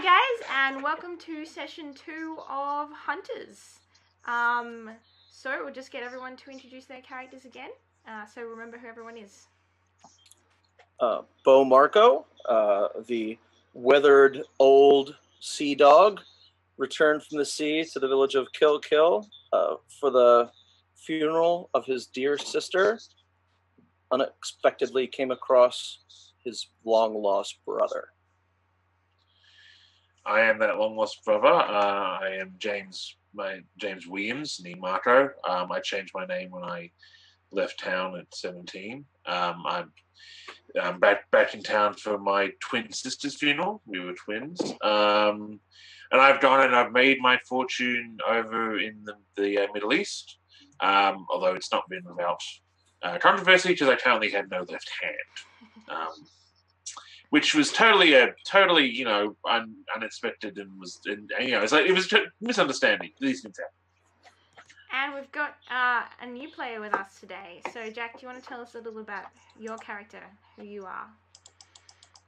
guys, and welcome to session 2 of Hunters. So we'll just get everyone to introduce their characters again. So remember who everyone is. Bo Marco, the weathered old sea dog, returned from the sea to the village of Kill Kill for the funeral of his dear sister. Unexpectedly came across his long-lost brother. I am that long-lost brother. I am James Williams, named Marco. I changed my name when I left town at 17. I'm back in town for my twin sister's funeral. We were twins. And I've gone and I've made my fortune over in the Middle East, although it's not been without controversy because I currently had no left hand. Which was totally unexpected and was, it was a misunderstanding. These things happen. And we've got a new player with us today. So, Jack, do you want to tell us a little about your character, who you are?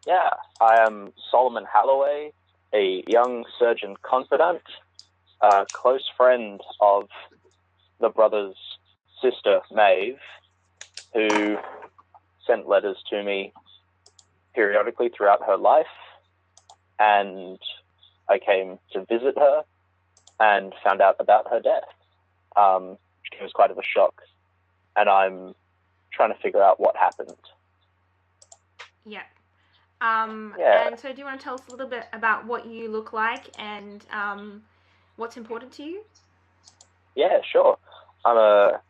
Yeah, I am Solomon Halloway, a young surgeon confidant, a close friend of the brother's sister, Maeve, who sent letters to me periodically throughout her life, and I came to visit her and found out about her death. It was quite of a shock, and I'm trying to figure out what happened. Yeah. And so do you want to tell us a little bit about what you look like and what's important to you? Yeah, sure. I'm a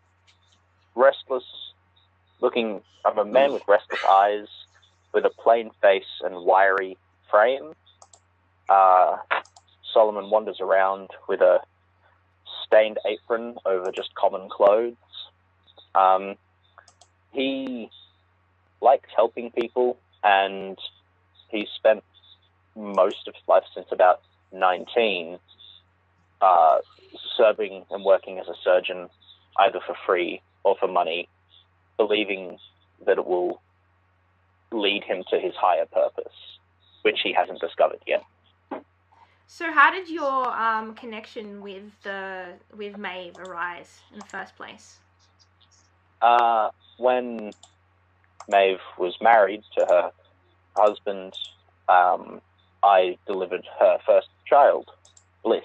man with restless eyes, with a plain face and wiry frame. Solomon wanders around with a stained apron over just common clothes. He likes helping people, and he spent most of his life since about 19 serving and working as a surgeon, either for free or for money, believing that it will lead him to his higher purpose, which he hasn't discovered yet. So how did your connection with Maeve arise in the first place? When Maeve was married to her husband, I delivered her first child, Bliss,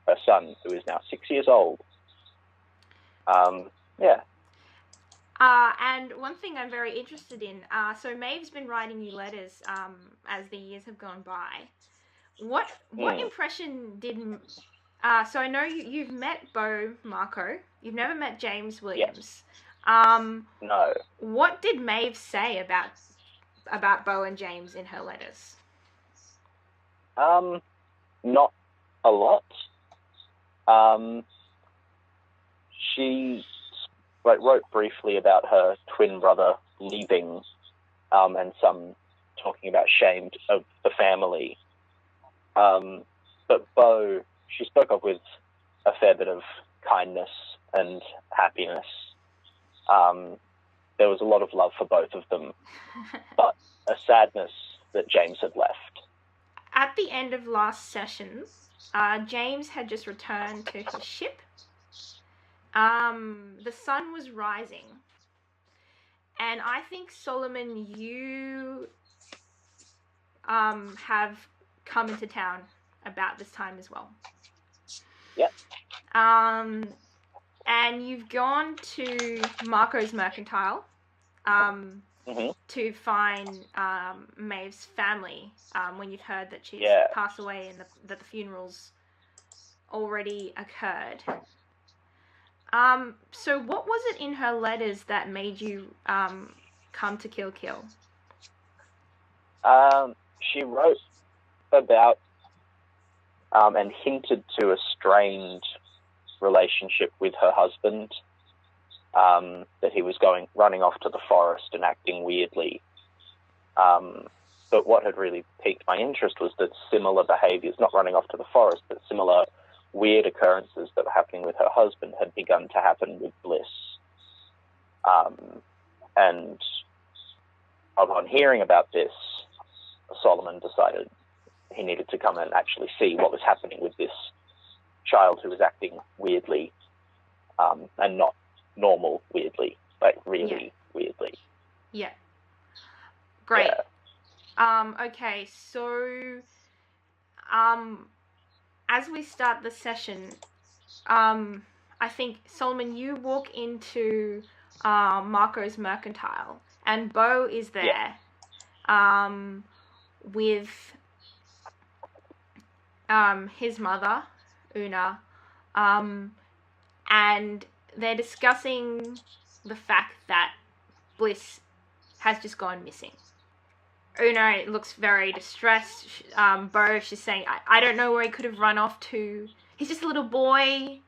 her son, who is now 6 years old. And one thing I'm very interested in, so Maeve's been writing you letters as the years have gone by. What impression did... so I know you've met Bo Marco. You've never met James Williams. Yes. No. What did Maeve say about Bo and James in her letters? Not a lot. She wrote briefly about her twin brother leaving, and some talking about shame of the family. But Bo, she spoke of with a fair bit of kindness and happiness. There was a lot of love for both of them, but a sadness that James had left. At the end of last session, James had just returned to his ship. The sun was rising, and I think, Solomon, you have come into town about this time as well. Yep. And you've gone to Marco's Mercantile to find Maeve's family when you've heard that she's passed away and that the funeral's already occurred. So what was it in her letters that made you come to Kill Kill? She wrote about and hinted to a strained relationship with her husband, that he was running off to the forest and acting weirdly. But what had really piqued my interest was that similar behaviors, not running off to the forest, but similar weird occurrences that were happening with her husband had begun to happen with Bliss. And upon hearing about this, Solomon decided he needed to come and actually see what was happening with this child who was acting weirdly, and not normal weirdly, but really weirdly. Yeah. Great. Yeah. Okay, so as we start the session, I think, Solomon, you walk into Marco's Mercantile, and Bo is there with his mother, Una, and they're discussing the fact that Bliss has just gone missing. Una looks very distressed. Bo, she's saying, I don't know where he could have run off to. He's just a little boy.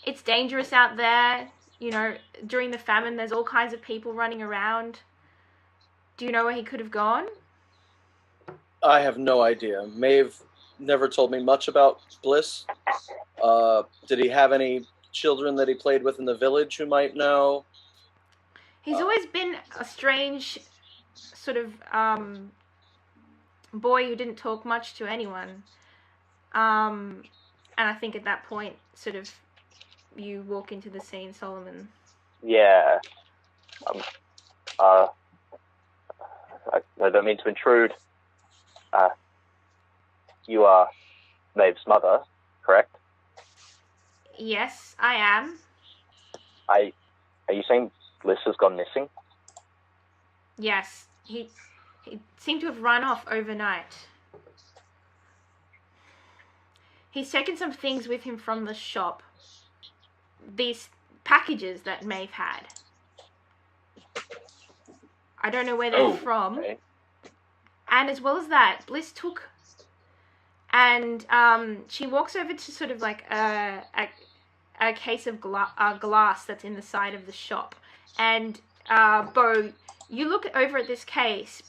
It's dangerous out there. You know, during the famine, there's all kinds of people running around. Do you know where he could have gone? I have no idea. Maeve never told me much about Bliss. Did he have any children that he played with in the village who might know? He's always been a strange sort of boy who didn't talk much to anyone. And I think at that point, sort of, you walk into the scene, Solomon. Yeah. I don't mean to intrude. You are Maeve's mother, correct? Yes, I am. Are you saying Bliss has gone missing? Yes, he seemed to have run off overnight. He's taken some things with him from the shop. These packages that Maeve had. I don't know where they're from. Okay. And as well as that, Bliss took... And she walks over to sort of like a case of glass that's in the side of the shop. And Bo, you look over at this case.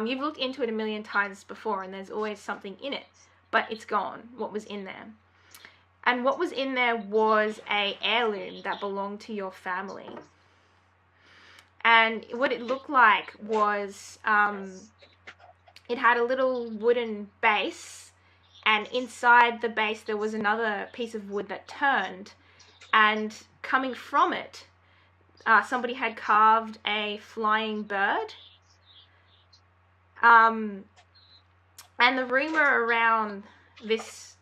You've looked into it a million times before, and there's always something in it. But it's gone, what was in there. And what was in there was a heirloom that belonged to your family. And what it looked like was it had a little wooden base, and inside the base there was another piece of wood that turned, and coming from it, somebody had carved a flying bird. And the rumor around this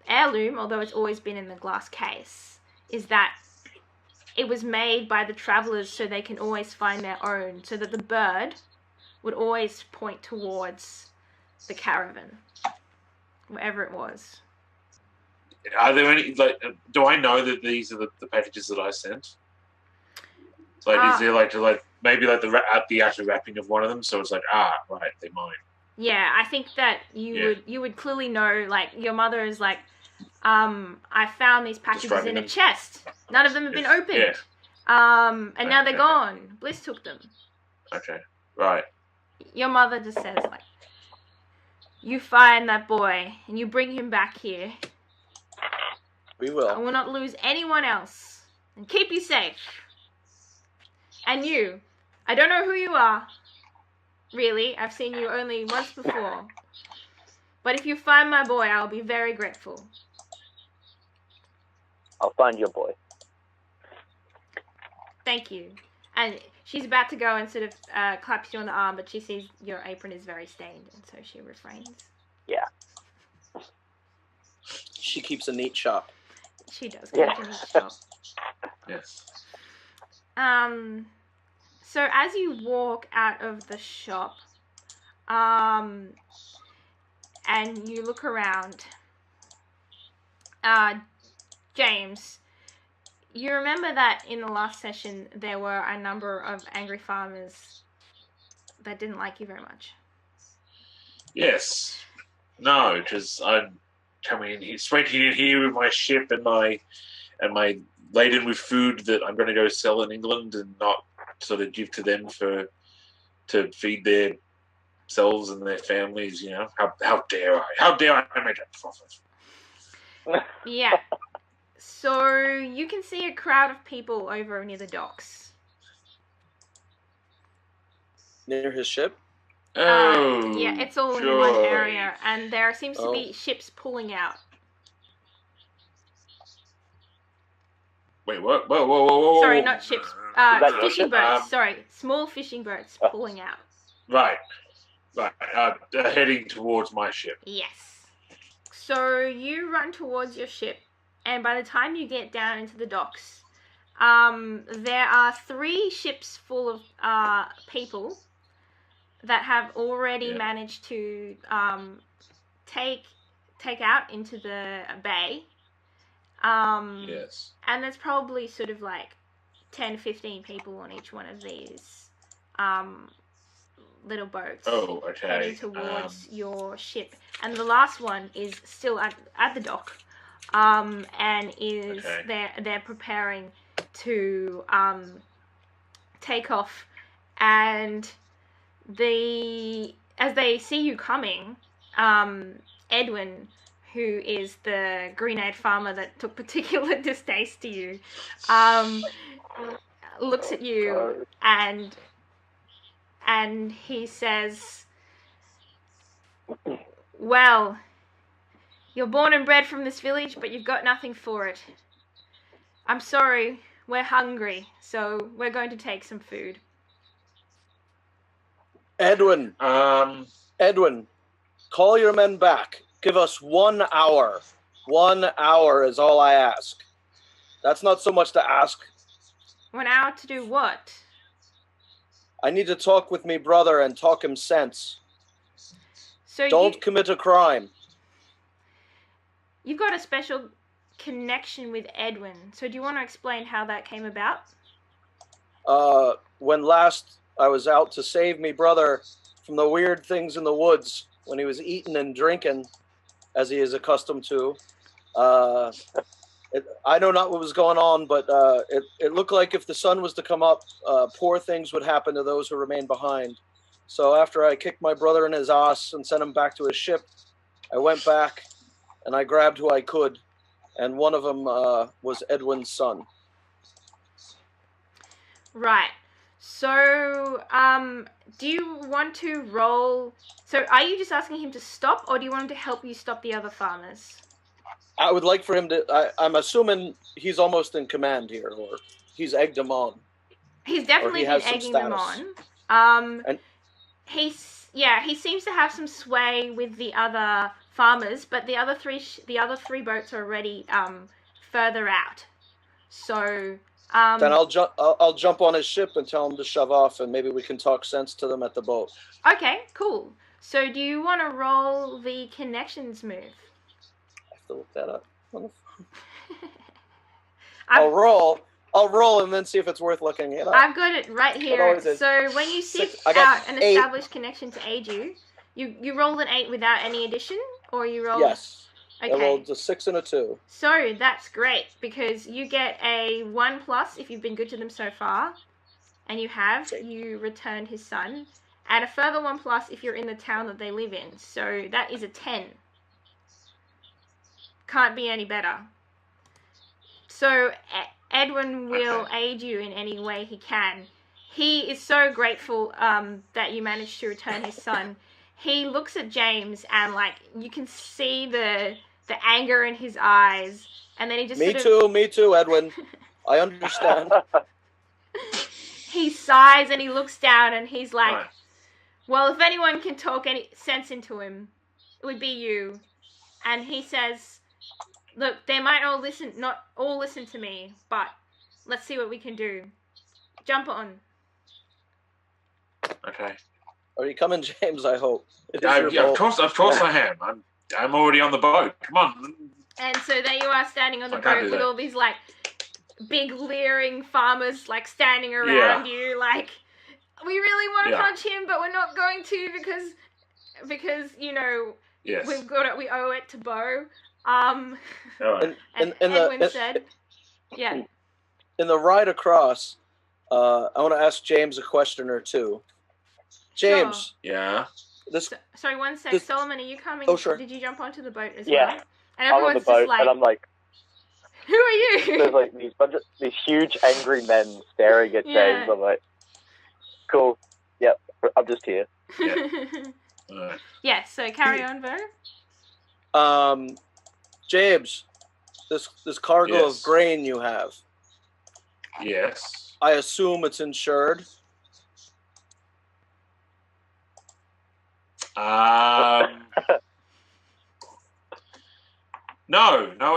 heirloom, although it's always been in the glass case, is that it was made by the travelers so they can always find their own, so that the bird would always point towards the caravan, wherever it was. Are there any, like, do I know that these are the packages that I sent? Like, is there like maybe like the actual wrapping of one of them, so it's like, right, they're mine. Yeah, I think that you would clearly know, like, your mother is like, I found these packages in a chest. None of them have been opened. Yeah. And now they're gone. Bliss took them. Okay, right. Your mother just says, like, you find that boy and you bring him back here. We will. I will not lose anyone else. And keep you safe. And you, I don't know who you are. Really, I've seen you only once before. But if you find my boy, I'll be very grateful. I'll find your boy. Thank you. And she's about to go and sort of claps you on the arm, but she sees your apron is very stained, and so she refrains. Yeah. She keeps a neat shop. She does. Keep a neat shop. Yes. So as you walk out of the shop, and you look around, James, you remember that in the last session there were a number of angry farmers that didn't like you very much? Yes. No, because I'm coming in straight in here with my ship and my laden with food that I'm going to go sell in England and not sort of give to them to feed their selves and their families. You know, how dare I? How dare I make a profit? Yeah. So you can see a crowd of people over near the docks. Near his ship? Oh, yeah, it's all in joy. one area, and there seems to Oh. be ships pulling out. Wait, what? Whoa. Sorry, not ships. that your Fishing ship? boats. Sorry, small fishing boats pulling out. Right. Heading towards my ship. Yes. So you run towards your ship, and by the time you get down into the docks, there are 3 ships full of people that have already managed to take out into the bay. Yes. And there's probably sort of like 10, 15 people on each one of these little boats heading towards your ship. And the last one is still at the dock, and is they're preparing to take off. And as they see you coming, Edwin, who is the green-eyed farmer that took particular distaste to you, looks at you and he says, "Well, you're born and bred from this village, but you've got nothing for it. I'm sorry, we're hungry, so we're going to take some food." Edwin, call your men back. Give us 1 hour. 1 hour is all I ask. That's not so much to ask. 1 hour to do what? I need to talk with me brother and talk him sense. So Don't commit a crime. You've got a special connection with Edwin. So do you want to explain how that came about? When last I was out to save me brother from the weird things in the woods, when he was eating and drinking, as he is accustomed to, I know not what was going on, but it looked like if the sun was to come up, poor things would happen to those who remained behind. So after I kicked my brother in his ass and sent him back to his ship, I went back and I grabbed who I could, and one of them was Edwin's son. Right. So, do you want to roll? So, are you just asking him to stop, or do you want him to help you stop the other farmers? I would like for him to. I'm assuming he's almost in command here, or he's egged them on. He's definitely been egging them on. He seems to have some sway with the other farmers, but the other three boats are already further out. So then I'll jump on his ship and tell him to shove off, and maybe we can talk sense to them at the boat. Okay, cool. So do you want to roll the connections move? I have to look that up. I'll roll and then see if it's worth looking it up. I've got it right here. So when you seek out an established connection to aid you, you rolled an 8 without any addition, or you rolled... Yes. Okay. I rolled a 6 and a 2. So that's great, because you get a 1+ if you've been good to them so far, and you returned his son, and a further 1+ if you're in the town that they live in. So that is a 10. Can't be any better. So Edwin will aid you in any way he can. He is so grateful that you managed to return his son. He looks at James and, like, you can see the anger in his eyes, and then he just Me too, Edwin. I understand. He sighs and he looks down and he's like, well, if anyone can talk any sense into him, it would be you. And he says, look, they might not all listen to me, but let's see what we can do. Jump on. Okay. Are you coming, James? I hope. Of course I am. I'm already on the boat. Come on. And so there you are, standing on the boat with all these, like, big leering farmers, like, standing around you, like, we really want to punch him, but we're not going to because you know, we owe it to Bo. And Edwin said, yeah. In the ride across, I want to ask James a question or two. James. Sure. Yeah. Sorry, one sec. Solomon, are you coming? Oh, sure. Did you jump onto the boat as well? And I'm on the boat, like, and I'm like, who are you? There's like these huge angry men staring at James. I'm like, cool. Yep, I'm just here. Alright. Yes, so carry on, Bo. James, this cargo Yes. of grain you have, Yes. I assume it's insured. No,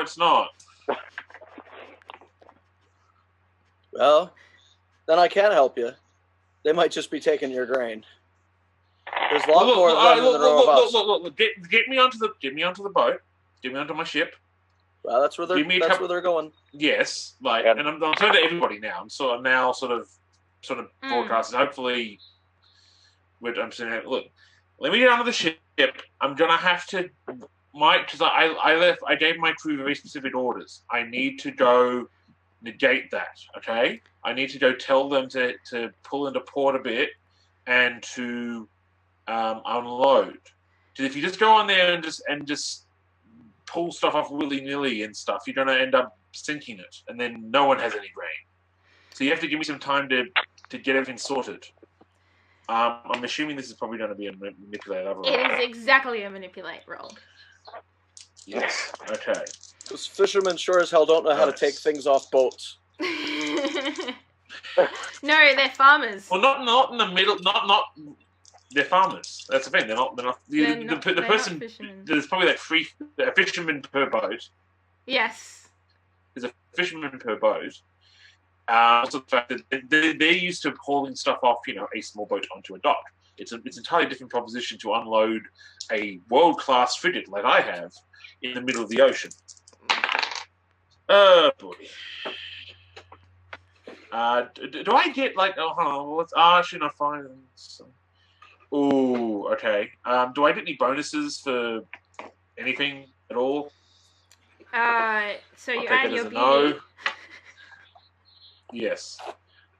it's not. Well, then I can't help you. They might just be taking your grain. There's a lot more of them than there are of us. Look, get me onto the boat. Get me onto my ship. Well, that's where they're going. Yes, and I'm turning to everybody now. I'm now sort of broadcasting. Hopefully, I'm saying, look, let me get onto the ship. I'm gonna have to, because I gave my crew very specific orders. I need to go negate that. Okay, I need to go tell them to pull into port a bit and to unload. Because if you just go on there and just pull stuff off willy-nilly and stuff, you're going to end up sinking it, and then no one has any grain. So you have to give me some time to get everything sorted. I'm assuming this is probably going to be a manipulate roll. It is exactly a manipulate roll. Yes. Okay. Those fishermen sure as hell don't know how to take things off boats. No, they're farmers. Well, not in the middle. Not. They're farmers. That's the thing. They're not. The person. There's probably a fisherman per boat. Yes. There's a fisherman per boat. Also, the fact that they're used to hauling stuff off, a small boat onto a dock. It's an entirely different proposition to unload a world-class frigate like I have in the middle of the ocean. Oh boy. Do I get actually not fine. Ooh, okay. Do I get any bonuses for anything at all? So you add your beauty. No. Yes.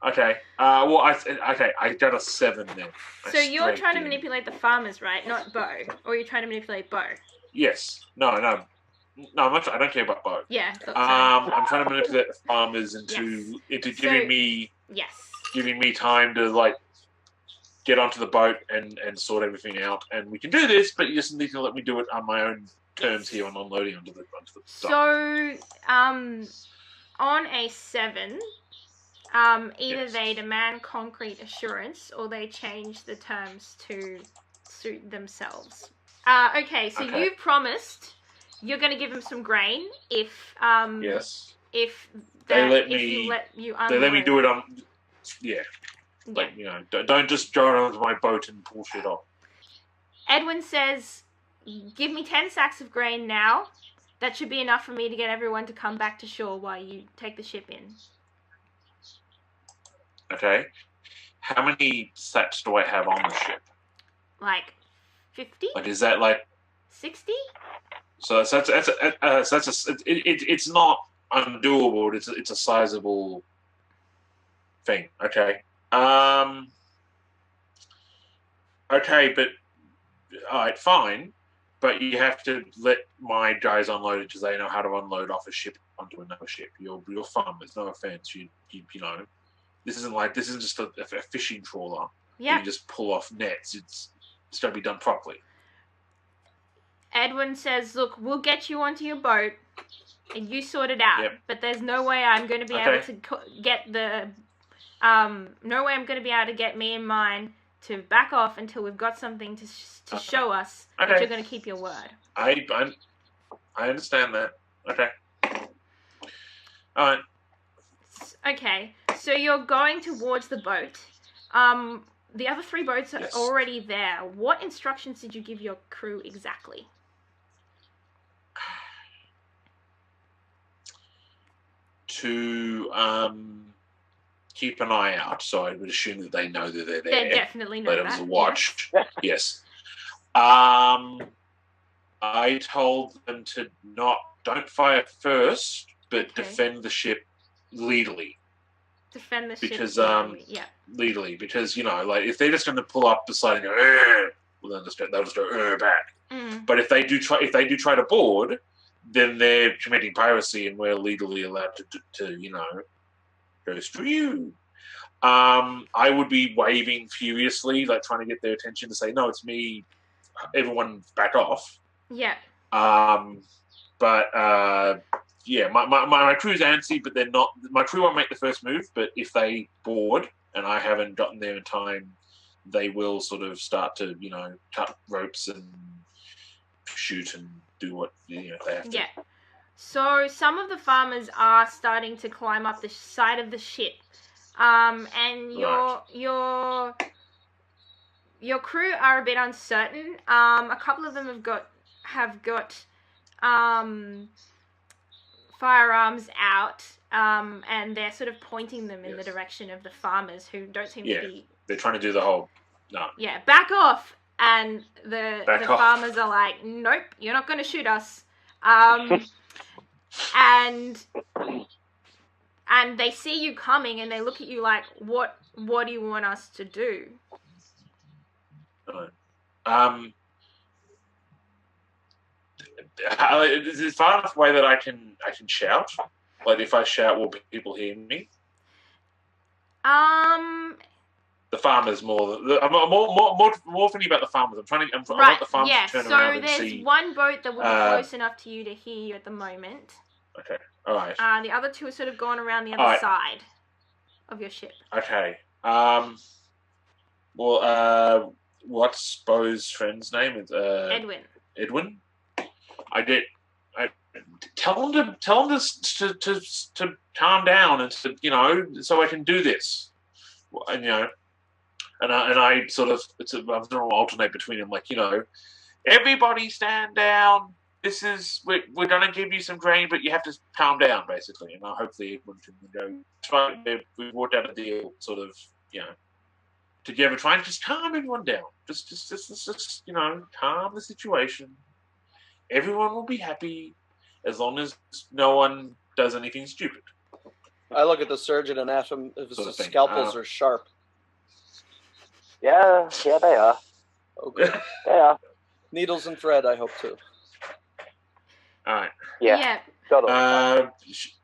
Okay. I got a 7 then. So you're trying to manipulate the farmers, right? Not Bo, or you're trying to manipulate Bo? Yes. No. I'm not. I don't care about Bo. Yeah. I'm trying to manipulate the farmers into giving me time to get onto the boat and sort everything out, and we can do this. But you just need to let me do it on my own terms here on unloading onto the dock. So, on a 7. Either they demand concrete assurance or they change the terms to suit themselves. Okay, so you promised you're going to give them some grain if yes, if they let you unload. They let me do it on don't just go onto my boat and pull shit off. Edwin says, "Give me 10 sacks of grain now. That should be enough for me to get everyone to come back to shore while you take the ship in." Okay. How many sacks do I have on the ship? 50? Is that 60? So it's not undoable. It's a sizable thing. Okay. Okay, but all right, fine. But you have to let my guys unload it because they know how to unload off a ship onto another ship. You're farmers. No offense. You know. This isn't just a fishing trawler. Yeah. You just pull off nets. It's got to be done properly. Edwin says, "Look, we'll get you onto your boat, and you sort it out. Yep. But there's no way I'm going to be able to get the, no way I'm going to be able to get me and mine to back off until we've got something to show us that you're going to keep your word." I understand that. Okay. All right. Okay, so you're going towards the boat. The other 3 boats are already there. What instructions did you give your crew exactly? To keep an eye out, so I would assume that they know that they're there. They definitely know that. Let them watch. Yes. I told them to don't fire first, but defend the ship legally. Defend the ship legally, because if they're just going to pull up beside and go, well, they'll just go back. Mm. But if they do try to board, then they're committing piracy, and we're legally allowed to go screw you. I would be waving furiously, like trying to get their attention to say, "No, it's me. Everyone, back off." Yeah. But yeah, my crew's antsy, but they're not. My crew won't make the first move, but if they board and I haven't gotten there in time, they will sort of start to, cut ropes and shoot and do what they have to. Yeah. So some of the farmers are starting to climb up the side of the ship, and your crew are a bit uncertain. A couple of them have got firearms out, and they're sort of pointing them in the direction of the farmers, who don't seem to be. They're trying to do the whole no. Yeah, back off, and the Back off. farmers are like, nope, you're not going to shoot us. And they see you coming, and they look at you like, what do you want us to do? Is it far enough away that I can shout? Like, if I shout, will people hear me? The farmers more. I'm more thinking about the farmers. I want the farmers to turn around and see. So there's one boat that will be close enough to you to hear you at the moment. Okay. All right. The other two are sort of going around the other side of your ship. Okay. What's Bo's friend's name? Edwin. Edwin. I tell him to calm down and to so I can do this. And and I sort of I'm going to alternate between them, like, everybody stand down. This is we're going to give you some grain, but you have to calm down, basically. And hopefully everyone can go. We worked out a deal, sort of, together, trying to just calm everyone down. Just calm the situation. Everyone will be happy as long as no one does anything stupid. I look at the surgeon and ask him if his scalpels are sharp. Yeah, they are. Okay. They are. Needles and thread, I hope, too. All right. Yeah. Totally.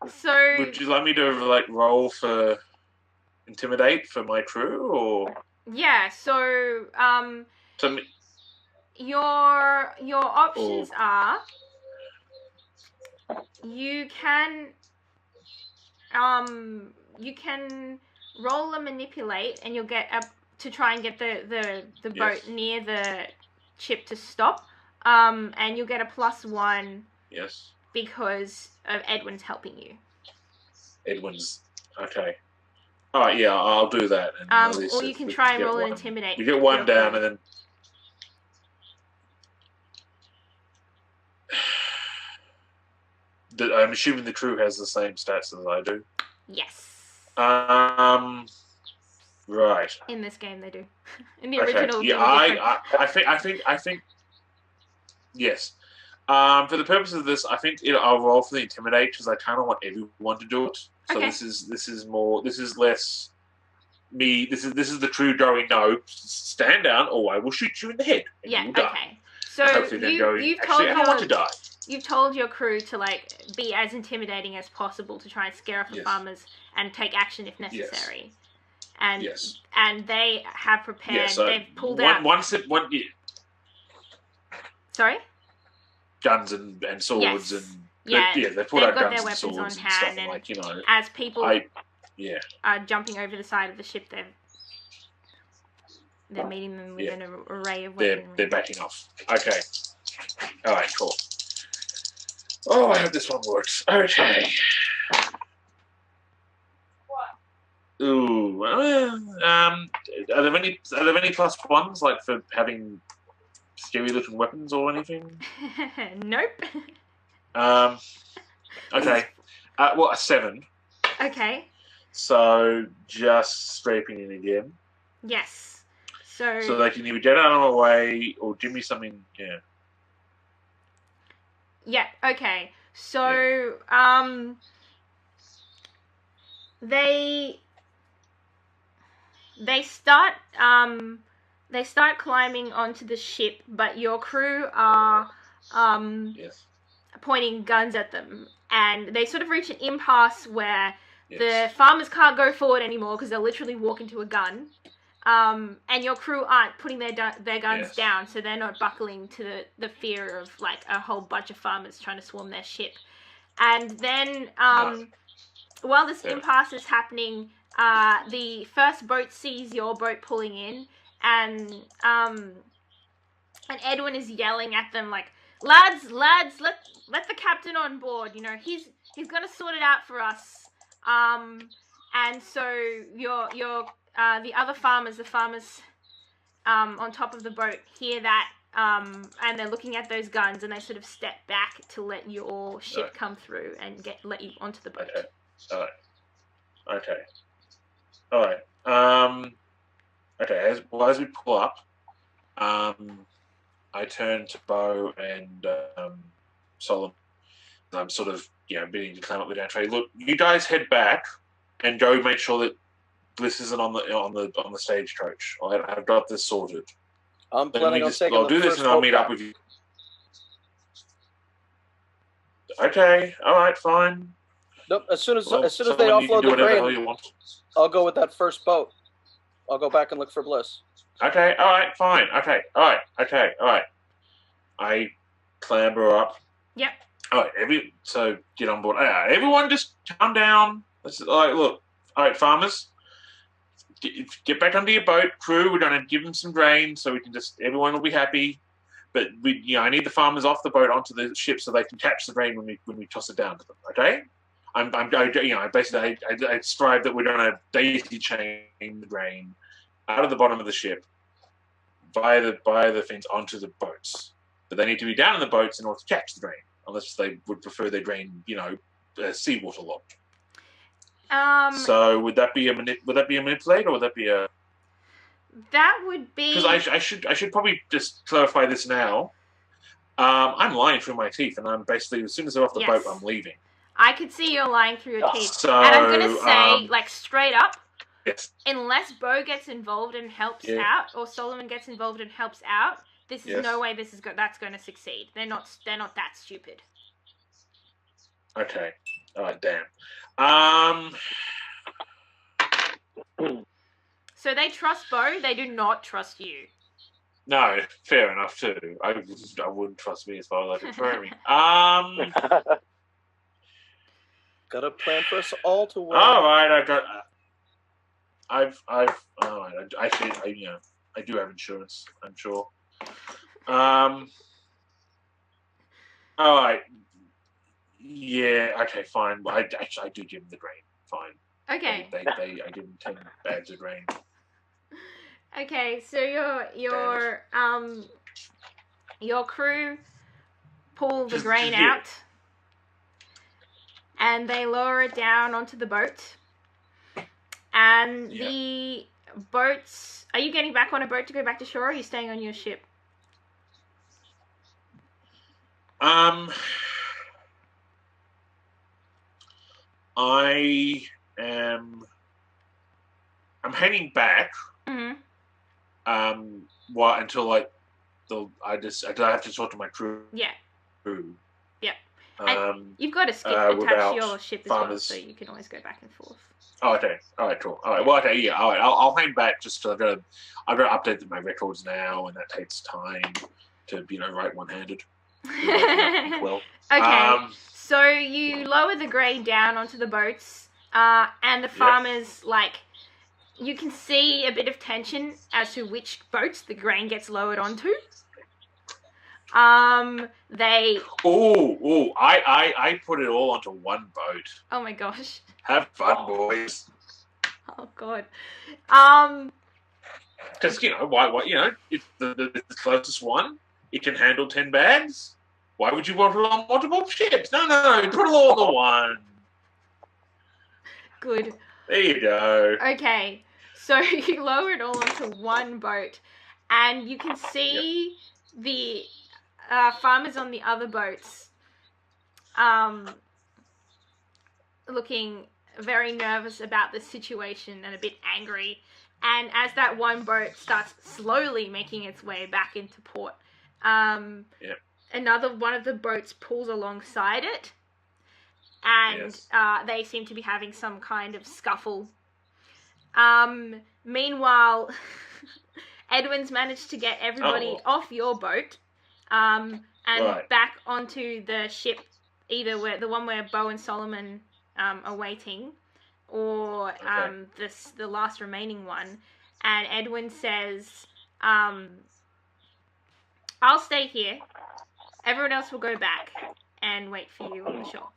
So would you like me to roll for intimidate for my crew, or? Yeah. So your options are you can roll a manipulate, and you'll get to try and get the boat near the ship to stop, and you'll get a +1. Yes. Because of Edwin's helping you. Edwin's okay. All right, yeah, I'll do that. And or you can try and roll an intimidate. You get one down, and then I'm assuming the crew has the same stats as I do. Yes. Right. In this game, they do. In the original, yeah, I think. Yes. For the purpose of this, I think I'll roll for the intimidate because I kind of want everyone to do it. So okay. This is more. This is less me. This is the crew going, no, stand down, or I will shoot you in the head. And you will die. Okay. So I want to die. You've told your crew to be as intimidating as possible to try and scare off the farmers and take action if necessary. Yes. And they have prepared. They've pulled out. Sorry. Guns and swords and they pulled out guns and swords and stuff. And as people are jumping over the side of the ship, they're meeting them with an array of weaponry. They're backing off. Okay. All right. Cool. Oh, I hope this one works. Okay. Ooh. Are there any +1s for having scary looking weapons or anything? Nope. Okay. A 7. Okay. So just scraping in again. Yes. So they can either get out of my way or give me something. Yeah. Yeah. Okay. So they start climbing onto the ship, but your crew are pointing guns at them, and they sort of reach an impasse where The farmers can't go forward anymore because they'll literally walk into a gun. And your crew aren't putting their guns down, so they're not buckling to the fear of like a whole bunch of farmers trying to swarm their ship. And then while this impasse is happening, the first boat sees your boat pulling in, and Edwin is yelling at them like, lads, let the captain on board. You know, he's gonna sort it out for us. And so your the other farmers, on top of the boat, hear that, and they're looking at those guns, and they sort of step back to let your ship come through and let you onto the boat. Okay. All right. Okay. As we pull up, I turn to Bo and Solomon. I'm sort of beginning to climb up the down tray. Look, you guys head back and go make sure that Bliss isn't on the stagecoach. I've got this sorted. I'm planning on taking I'll do this and I'll meet up with you. Okay. All right. Fine. Nope. As soon as they offload the grain, I'll go with that first boat. I'll go back and look for Bliss. Okay. All right. Fine. Okay. All right. I clamber up. Yep. All right. So get on board. Everyone, just calm down. Look. All right, farmers. Get back onto your boat, crew. We're going to give them some grain, so we can everyone will be happy. But I need the farmers off the boat onto the ship so they can catch the grain when we toss it down to them. Okay? I strive that we're going to daisy chain the grain out of the bottom of the ship via the things onto the boats. But they need to be down in the boats in order to catch the grain, unless they would prefer their grain, seawater logged. So would that be a manipulate, or would that be a? That would be because I should probably just clarify this now. I'm lying through my teeth, and I'm basically as soon as they're off the boat, I'm leaving. I could see you're lying through your teeth, so, and I'm gonna say straight up, yes. Unless Bo gets involved and helps out, or Solomon gets involved and helps out, this is no way that's going to succeed. They're not that stupid. Okay. All right. Damn. So they trust Bo, they do not trust you. No, fair enough too. I wouldn't trust me as far as I can throw me. Got a plan for us all to win. All right, I do have insurance, I'm sure. All right. Yeah, okay, fine. I do give them the grain. Fine. Okay. I give them 10 bags of grain. Okay, so your crew pull the grain out, and they lower it down onto the boat. And the boats, are you getting back on a boat to go back to shore, or are you staying on your ship? I'm heading back. Mm-hmm. Until I have to talk to my crew. Yeah. Crew. Yep. And you've got a skiff attached to your ship as well, so you can always go back and forth. Oh, okay. All right, cool. All right. Well, okay, yeah. All right. I'll hang back just because I've got to update my records now, and that takes time to write one-handed. Well. Okay. So you lower the grain down onto the boats, and the farmers you can see a bit of tension as to which boats the grain gets lowered onto. They. I put it all onto one boat. Oh my gosh. Have fun, boys. Oh god. Because why if the closest one, it can handle 10 bags. Why would you want it on multiple ships? No, put it all on the one. Good. There you go. Okay, so you lower it all onto one boat, and you can see the farmers on the other boats looking very nervous about the situation and a bit angry. And as that one boat starts slowly making its way back into port, another one of the boats pulls alongside it, and Yes. they seem to be having some kind of scuffle. Meanwhile, Edwin's managed to get everybody off your boat, and back onto the ship, either the one where Bo and Solomon are waiting, or the last remaining one. And Edwin says, "I'll stay here. Everyone else will go back and wait for you on the shore.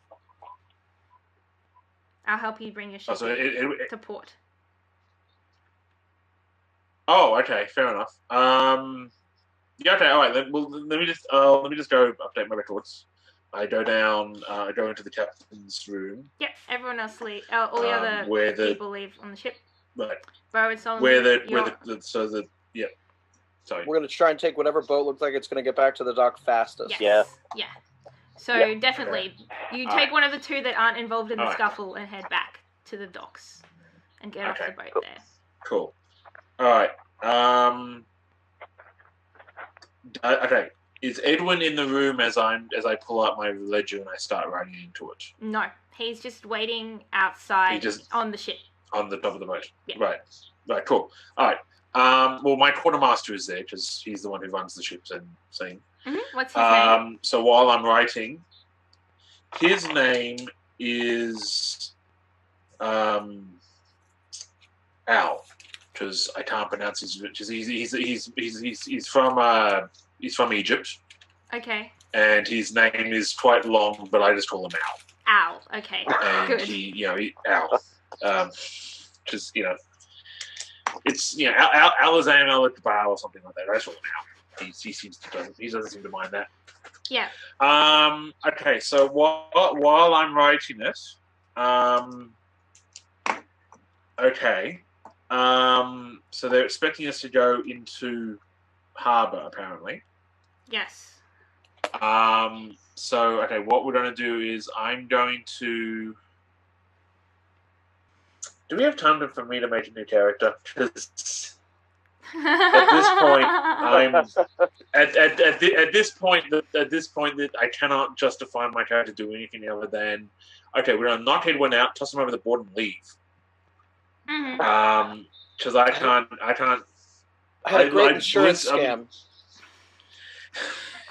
I'll help you bring your ship to port." Oh, okay, fair enough. Yeah, okay, all right. Then, well, let me just go update my records. I go down. I go into the captain's room. Yep, everyone else leave. All the other people leave on the ship. Right. Bo and Solomon. Sorry. We're going to try and take whatever boat looks like it's going to get back to the dock fastest. Yes. Yeah. So definitely, you take one of the two that aren't involved in the scuffle and head back to the docks and get off the boat there. Cool. All right. Okay. Is Edwin in the room as I pull out my ledger and I start writing into it? No, he's just waiting outside on the ship. On the top of the boat. Yeah. Right. Cool. All right. Well, my quartermaster is there because he's the one who runs the ships and scene. Mm-hmm. What's his name? So while I'm writing, his name is Al, because I can't pronounce his. He's from Egypt. Okay. And his name is quite long, but I just call him Al. Al. Okay. And good. Al. Just it's Alazam Al or something like that. That's all now. He doesn't seem to mind that. Yeah. Okay, so while I'm writing it, so they're expecting us to go into harbour apparently. Yes. So what we're going to do is I'm going to. Do we have time for me to make a new character? Because at this point, at this point that I cannot justify my character doing anything other than we're gonna knock Edwin out, toss him over the board, and leave. Mm-hmm. Because I can't. I had a great insurance scam.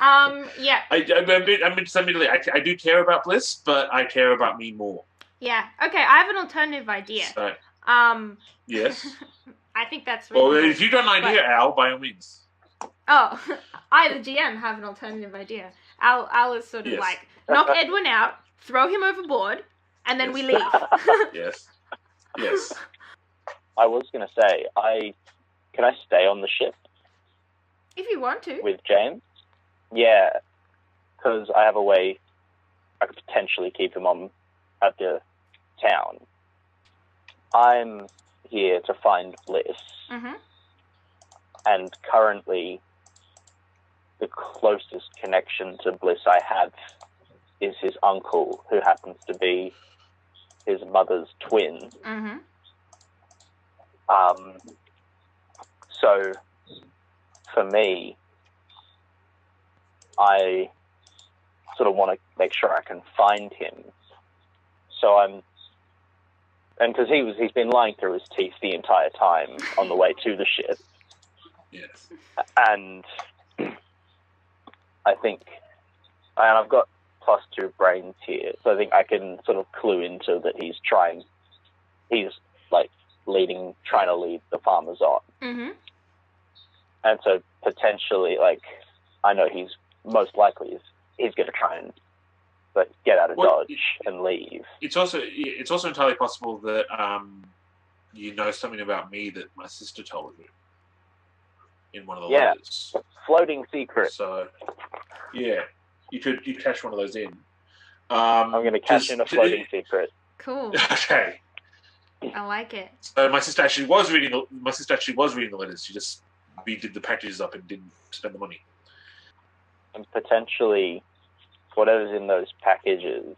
Yeah. I do care about Bliss, but I care about me more. Yeah. Okay, I have an alternative idea. So, yes. I think that's really well, if you've got an idea, Al, by all means. Oh, I, the GM, have an alternative idea. Al is sort of like, knock Edwin out, throw him overboard, and then we leave. Yes. I was going to say, can I stay on the ship? If you want to. With James? Yeah, because I have a way I could potentially keep him on at the town. I'm here to find Bliss. Mm-hmm. And currently, the closest connection to Bliss I have is his uncle, who happens to be his mother's twin. Mm-hmm. So, for me, I sort of want to make sure I can find him. So and because he's been lying through his teeth the entire time on the way to the ship. Yes. And I think, and I've got +2 brains here, so I think I can sort of clue into that he's trying to lead the farmers on. Mm-hmm. And so potentially, I know he's most likely he's going to try and get out of Dodge and leave. It's also entirely possible that you know something about me that my sister told you in one of the letters. Floating secret. So you could cash one of those in. I'm going to cash in a floating secret. Cool. Okay. I like it. So my sister actually was reading the letters. She just redid the packages up and didn't spend the money. And potentially, whatever's in those packages,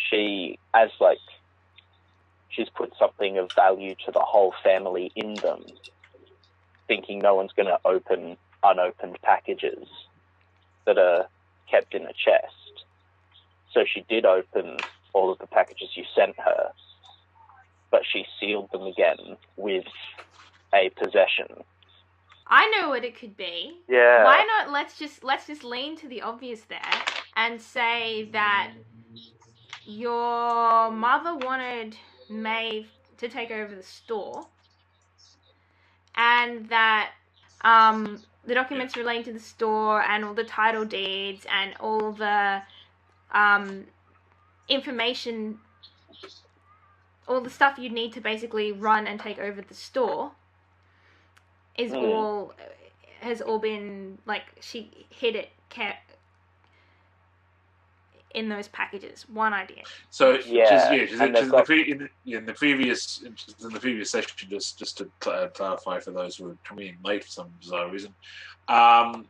she's put something of value to the whole family in them, thinking no one's going to open unopened packages that are kept in a chest. So she did open all of the packages you sent her, but she sealed them again with a possession. I know what it could be. Yeah. Why not? Let's just lean to the obvious there and say that your mother wanted Maeve to take over the store, and that the documents relating to the store and all the title deeds and all the information, all the stuff you'd need to basically run and take over the store is has all been, like, she hid it in those packages. One idea. So in the previous session, just to clarify for those who are coming in late for some bizarre reason, I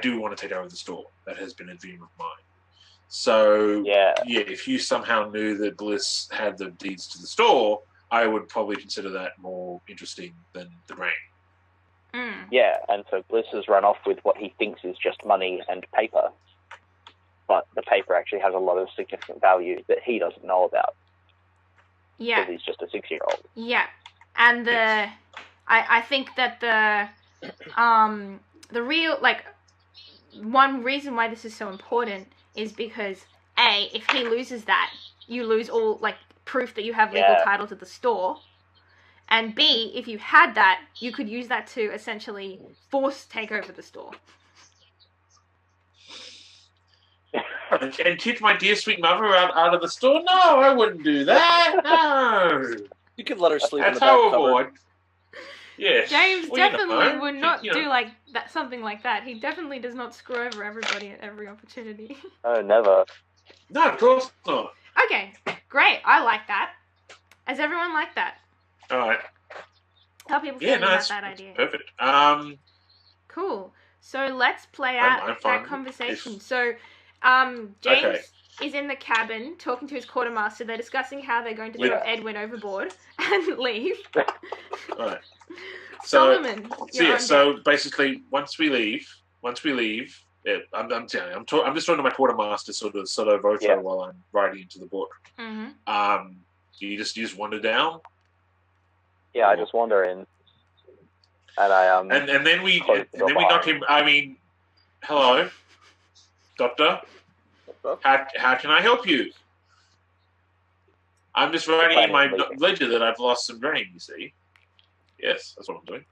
do want to take over the store. That has been a dream of mine. So if you somehow knew that Bliss had the deeds to the store, I would probably consider that more interesting than the brain. Yeah, and so Bliss has run off with what he thinks is just money and paper. But the paper actually has a lot of significant value that he doesn't know about. Yeah. Because he's just a 6-year-old. Yeah. And I think that the real, like, one reason why this is so important is because, A, if he loses that, you lose all, like, proof that you have legal title to the store. And B, if you had that, you could use that to essentially take over the store. And kick my dear sweet mother out of the store? No, I wouldn't do that. No. You could let her sleep in That's the back how cupboard. Yes. James definitely would not do something like that. He definitely does not screw over everybody at every opportunity. Oh, never. No, of course not. Okay, great. I like that. Has everyone liked that? All right. How people feel about that idea? Perfect. Cool. So let's play out that conversation. So, James is in the cabin talking to his quartermaster. They're discussing how they're going to throw Edwin overboard and leave. All right. Solomon. So basically, once we leave, I'm just talking to my quartermaster sort of voto while I'm writing into the book. Mm-hmm. You just wander down. Yeah, I just wander in, and I and then we knock him. I mean, hello, doctor. How can I help you? I'm just writing in my ledger that I've lost some grain. You see? Yes, that's what I'm doing.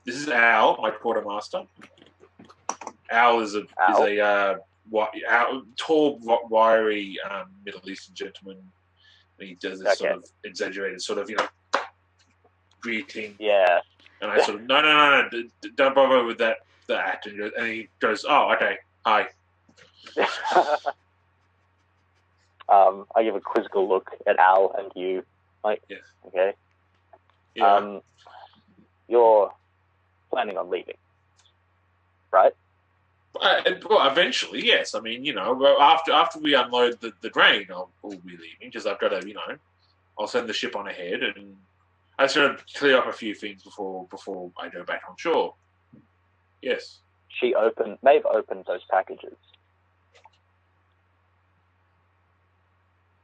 This is Al, my quartermaster. Al is a tall, wiry Middle Eastern gentleman. And he does this sort of exaggerated sort of greeting. Yeah. And I sort of no, don't bother with that. And he goes, oh, okay, hi. I give a quizzical look at Al and you, like, okay. Yeah. You're planning on leaving, right? Well, eventually, yes. I mean, after we unload the grain, I'll be leaving because I've got to, I'll send the ship on ahead, and I sort of clear up a few things before I go back on shore. Yes. Maeve opened those packages.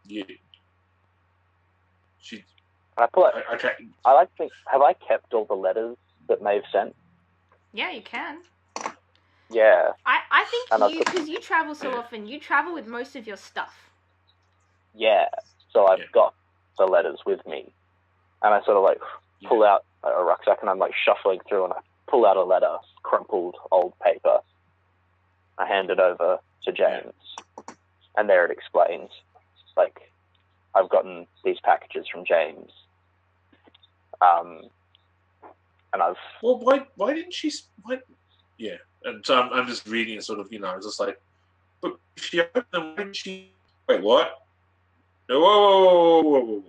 Yeah. Okay. I like to think, have I kept all the letters that Maeve sent? Yeah, you can. Yeah. I think because you travel so often, you travel with most of your stuff. Yeah. So I've got the letters with me. And I sort of pull out a rucksack and I'm shuffling through and I pull out a letter, crumpled old paper. I hand it over to James. And there it explains, I've gotten these packages from James. And I've... Well, why didn't she... Yeah. And so I'm just reading it sort of, just but she opened them, why didn't she... Wait, what? No, whoa.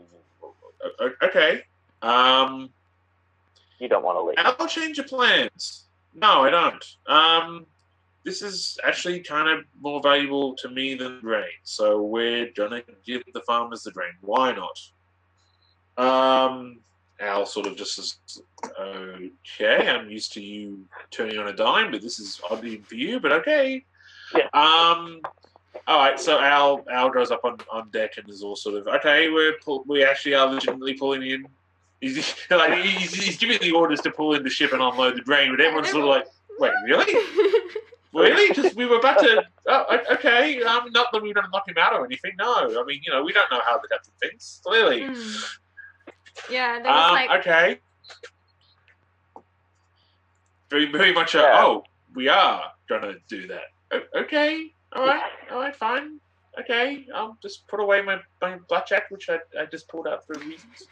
Okay. You don't want to leave. I'll change your plans. No, I don't. This is actually kind of more valuable to me than grain, so we're gonna give the farmers the grain. Why not? Al sort of just says, okay, I'm used to you turning on a dime, but this is odd for you, but okay. Yeah. All right, so Al goes up on deck and is all sort of okay. We actually are legitimately pulling in. He's giving the orders to pull in the ship and unload the grain, but everyone's sort of like, wait, really? Really? Just we were about to. Oh, okay. Not that we don't knock him out or anything. No, I mean, we don't know how the captain thinks. Clearly. Yeah. There was like. Okay. Very, very much. We are gonna do that. Okay. All right. Fine. Okay. I'll just put away my blackjack, which I just pulled out for reasons.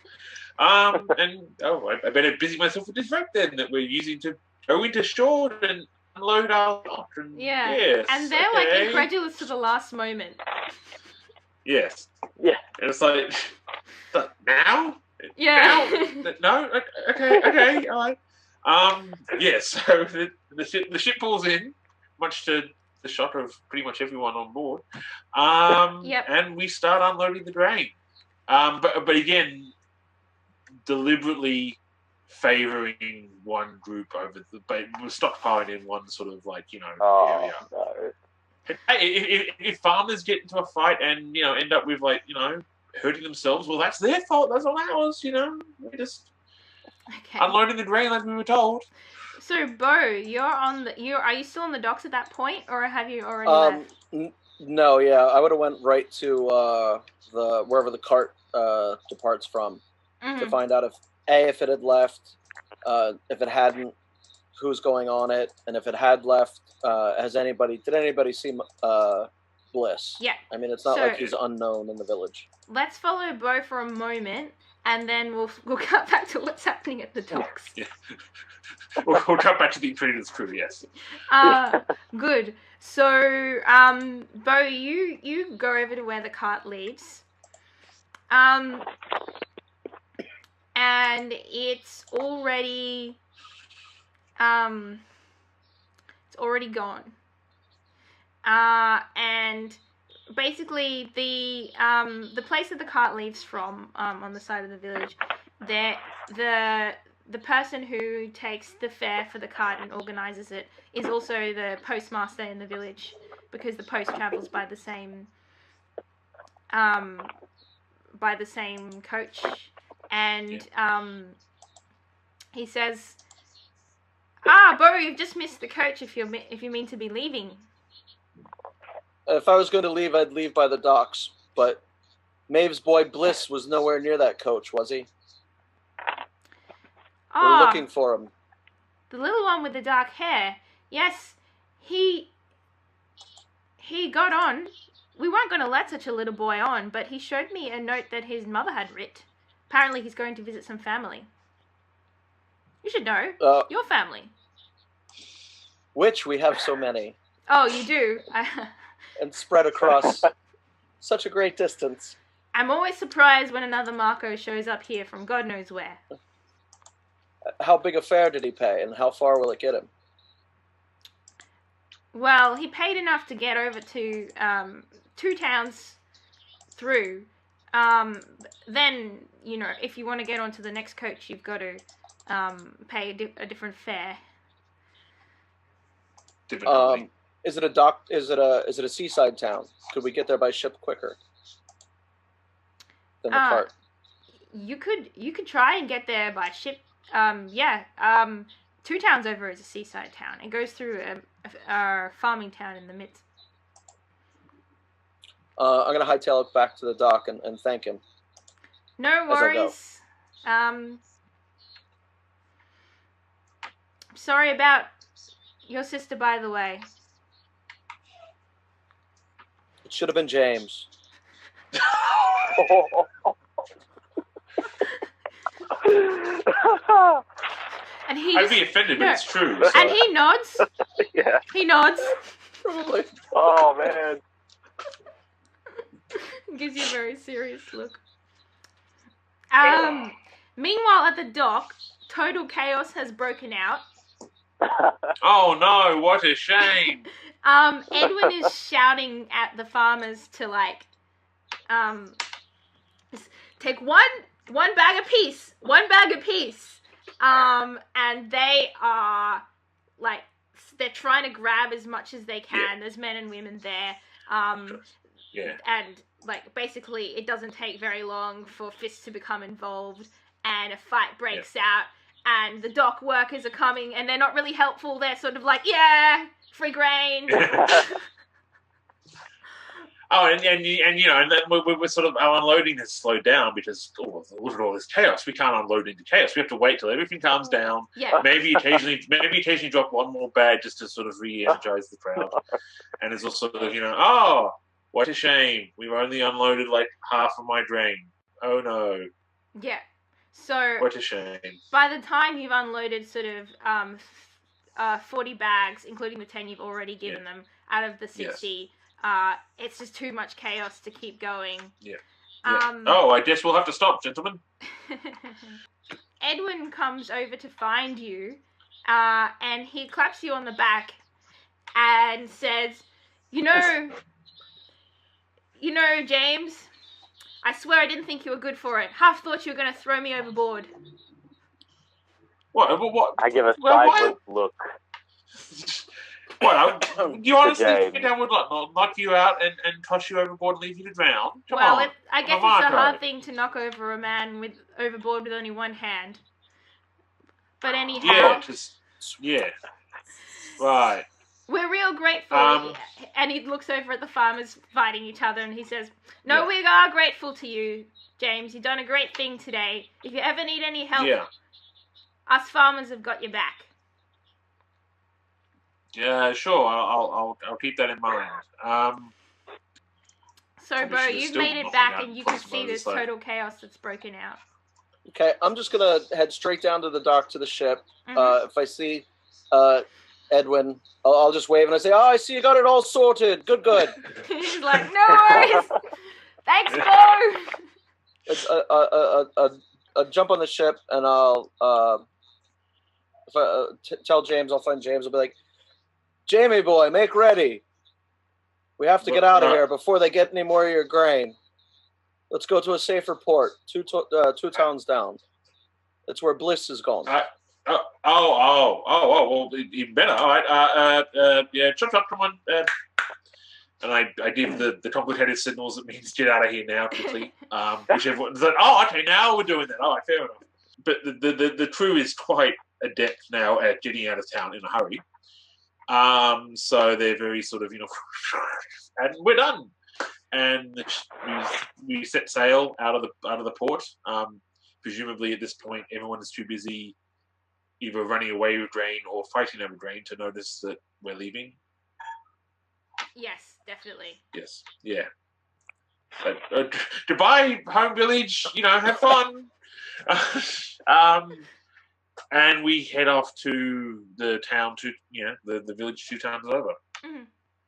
I better busy myself with this rope then that we're using to go into shore and unload our dock. Yeah. Yes, and they're like incredulous to the last moment. Yes. Yeah. And it's like, now? Yeah. Now? No? Okay, all right. Yes, so the ship pulls in, much to the shock of pretty much everyone on board. Yep. And we start unloading the grain. But again, deliberately favouring one group over but we're stockpiling in one sort of area. No. Hey, if farmers get into a fight and end up with hurting themselves, well, that's their fault. That's not ours. We just unloading the grain like we were told. So, Bo, are you still on the docks at that point, or have you already left? No, yeah, I would have went right to wherever the cart departs from to find out if it had left, if it hadn't, who's going on it, and if it had left, did anybody see Bliss? Yeah. I mean, it's not like he's unknown in the village. Let's follow Bo for a moment, and then we'll cut back to what's happening at the docks. Yeah. We'll cut back to the Imperial's crew, yes. Good. So, Bo, you go over to where the cart leaves. And it's already gone. And basically the place that the cart leaves from, on the side of the village, the person who takes the fare for the cart and organizes it is also the postmaster in the village, because the post travels by the same coach. And he says, Bo, you've just missed the coach if you mean to be leaving. If I was going to leave, I'd leave by the docks, but Maeve's boy Bliss was nowhere near that coach, was he? We're looking for him. The little one with the dark hair. Yes, he got on. We weren't going to let such a little boy on, but he showed me a note that his mother had writ. Apparently he's going to visit some family. You should know. Your family. Which we have so many. Oh, you do? And spread across such a great distance. I'm always surprised when another Marco shows up here from God knows where. How big a fare did he pay, and how far will it get him? Well, he paid enough to get over to 2 towns through. Then, if you want to get onto the next coach, you've got to pay a different fare. Is it a dock? Is it a seaside town? Could we get there by ship quicker than the cart? You could try and get there by ship. 2 towns over is a seaside town. It goes through a farming town in the midst. I'm gonna hightail it back to the dock and thank him. No worries. Sorry about your sister, by the way. It should have been James. And I'd be offended, but it's true. So. And he nods. Yeah. He nods. Probably. Oh, man. Gives you a very serious look. Meanwhile, at the dock, total chaos has broken out. Oh no, what a shame. Edwin is shouting at the farmers to take one bag apiece. And they are they're trying to grab as much as they can. There's men and women there. Yeah. And like basically it doesn't take very long for fists to become involved and a fight breaks out and the dock workers are coming and they're not really helpful. They're sort of like, yeah, free grain. Oh, and then we're sort of our unloading has slowed down because look at all this chaos. We can't unload into chaos. We have to wait till everything calms down. Yeah. Maybe occasionally drop one more bag just to sort of re-energize the crowd. And it's also oh, what a shame. We've only unloaded like half of my drain. Oh no. Yeah. So what a shame. By the time you've unloaded sort of 40 bags, including the 10 you've already given them out of the 60. It's just too much chaos to keep going. Yeah. I guess we'll have to stop, gentlemen. Edwin comes over to find you, and he claps you on the back and says, you know, James, I swear I didn't think you were good for it. Half thought you were going to throw me overboard. What? I give a sideways look. What? You honestly think I would knock you out and toss you overboard and leave you to drown? Come on. I guess it's a hard thing to knock over a man overboard with only one hand. But anyhow... Yeah. Right. We're real grateful. And he looks over at the farmers fighting each other and he says, no, we are grateful to you, James. You've done a great thing today. If you ever need any help, us farmers have got your back. Yeah, sure. I'll keep that in mind. So, Bo, you've made it back, and you can see this total chaos that's broken out. Okay, I'm just gonna head straight down to the dock to the ship. If I see Edwin, I'll just wave and I say, "Oh, I see you got it all sorted. Good." He's like, "No worries. Thanks, Bo." I'll jump on the ship and I'll if I tell James, I'll find James. I'll be like, Jamie boy, make ready. We have to get out of here before they get any more of your grain. Let's go to a safer port, two towns down. That's where Bliss is gone. Well, even better. All right. Chop, come on. And I give the complicated signals that means get out of here now quickly. Which everyone's like, okay, now we're doing that. All right, fair enough. But the crew is quite adept now at getting out of town in a hurry. So they're very sort of, and we're done. And we set sail out of the port. Presumably at this point, everyone is too busy either running away with grain or fighting over grain to notice that we're leaving. Yes, definitely. Yes, yeah. But, goodbye, home village. Have fun. And we head off to the town the village 2 times over. Mm-hmm.